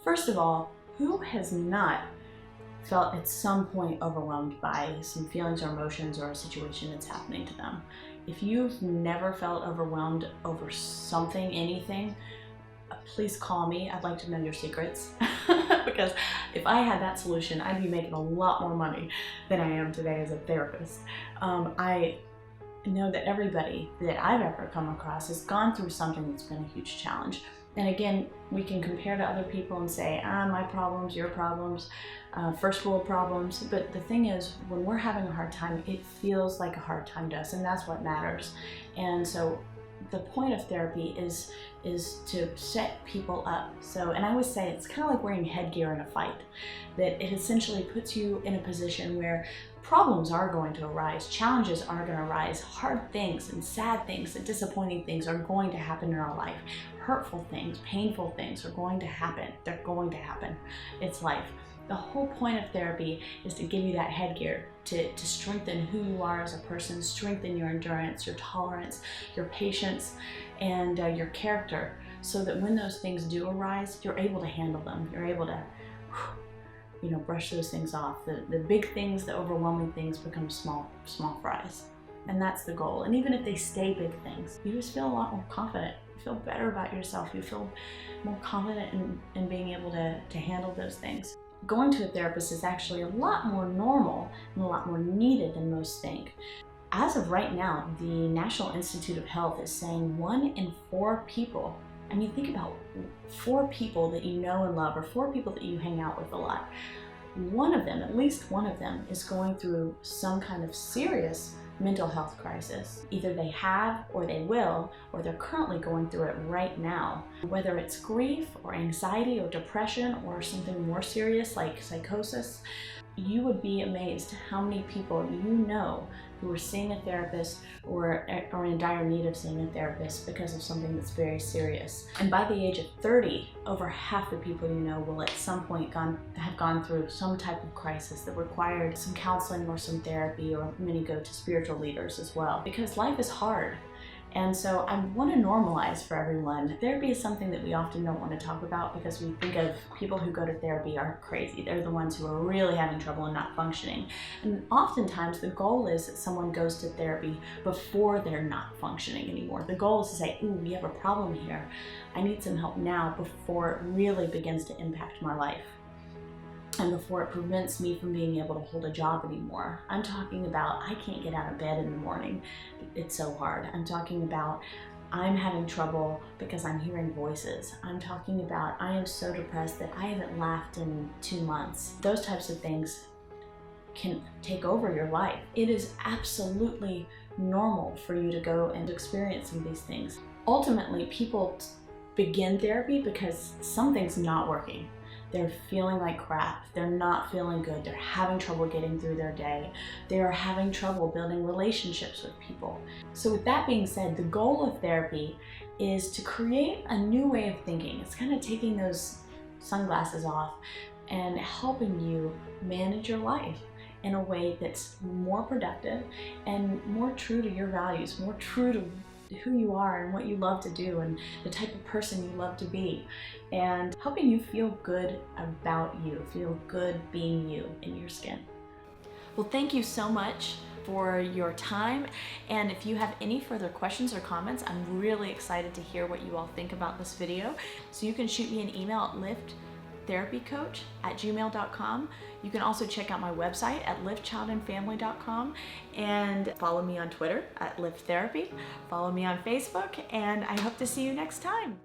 First of all, who has not felt at some point overwhelmed by some feelings or emotions or a situation that's happening to them? If you've never felt overwhelmed over something, anything, please call me. I'd like to know your secrets. Because if I had that solution, I'd be making a lot more money than I am today as a therapist. I know that everybody that I've ever come across has gone through something that's been a huge challenge. And again, we can compare to other people and say, my problems, your problems, first world problems. But the thing is, when we're having a hard time, it feels like a hard time to us, and that's what matters. And so the point of therapy is to set people up. So, and I always say it's kind of like wearing headgear in a fight, that it essentially puts you in a position where problems are going to arise, challenges are going to arise, hard things and sad things and disappointing things are going to happen in our life. Hurtful things, painful things are going to happen. They're going to happen. It's life. The whole point of therapy is to give you that headgear to strengthen who you are as a person, strengthen your endurance, your tolerance, your patience, and your character, so that when those things do arise, you're able to handle them. You're able to, brush those things off. The big things, the overwhelming things become small fries. And that's the goal. And even if they stay big things, you just feel a lot more confident. You feel better about yourself. You feel more confident in being able to handle those things. Going to a therapist is actually a lot more normal and a lot more needed than most think. As of right now, the National Institute of Health is saying 1 in 4 people, I mean, think about 4 people that you know and love, or 4 people that you hang out with a lot. One of them, at least one of them, is going through some kind of serious mental health crisis. Either they have, or they will, or they're currently going through it right now. Whether it's grief or anxiety or depression or something more serious like psychosis, you would be amazed how many people you know who are seeing a therapist or are in dire need of seeing a therapist because of something that's very serious. And by the age of 30, over half the people you know will at some point have gone through some type of crisis that required some counseling or some therapy, or many go to spiritual leaders as well, because life is hard. And so I want to normalize for everyone. Therapy is something that we often don't want to talk about because we think of people who go to therapy are crazy. They're the ones who are really having trouble and not functioning. And oftentimes the goal is that someone goes to therapy before they're not functioning anymore. The goal is to say, ooh, we have a problem here. I need some help now, before it really begins to impact my life. And before it prevents me from being able to hold a job anymore. I'm talking about I can't get out of bed in the morning. It's so hard. I'm talking about I'm having trouble because I'm hearing voices. I'm talking about I am so depressed that I haven't laughed in 2 months. Those types of things can take over your life. It is absolutely normal for you to go and experience some of these things. Ultimately, people begin therapy because something's not working. They're feeling like crap. They're not feeling good. They're having trouble getting through their day. They are having trouble building relationships with people. So with that being said, the goal of therapy is to create a new way of thinking. It's kind of taking those sunglasses off and helping you manage your life in a way that's more productive and more true to your values, more true to who you are and what you love to do and the type of person you love to be, and helping you feel good about you, feel good being you in your skin. Well, thank you so much for your time, and if you have any further questions or comments, I'm really excited to hear what you all think about this video. So you can shoot me an email at LIFTtherapycoach@gmail.com. You can also check out my website at liftchildandfamily.com, and follow me on Twitter at LIFTtherapy. Follow me on Facebook, and I hope to see you next time.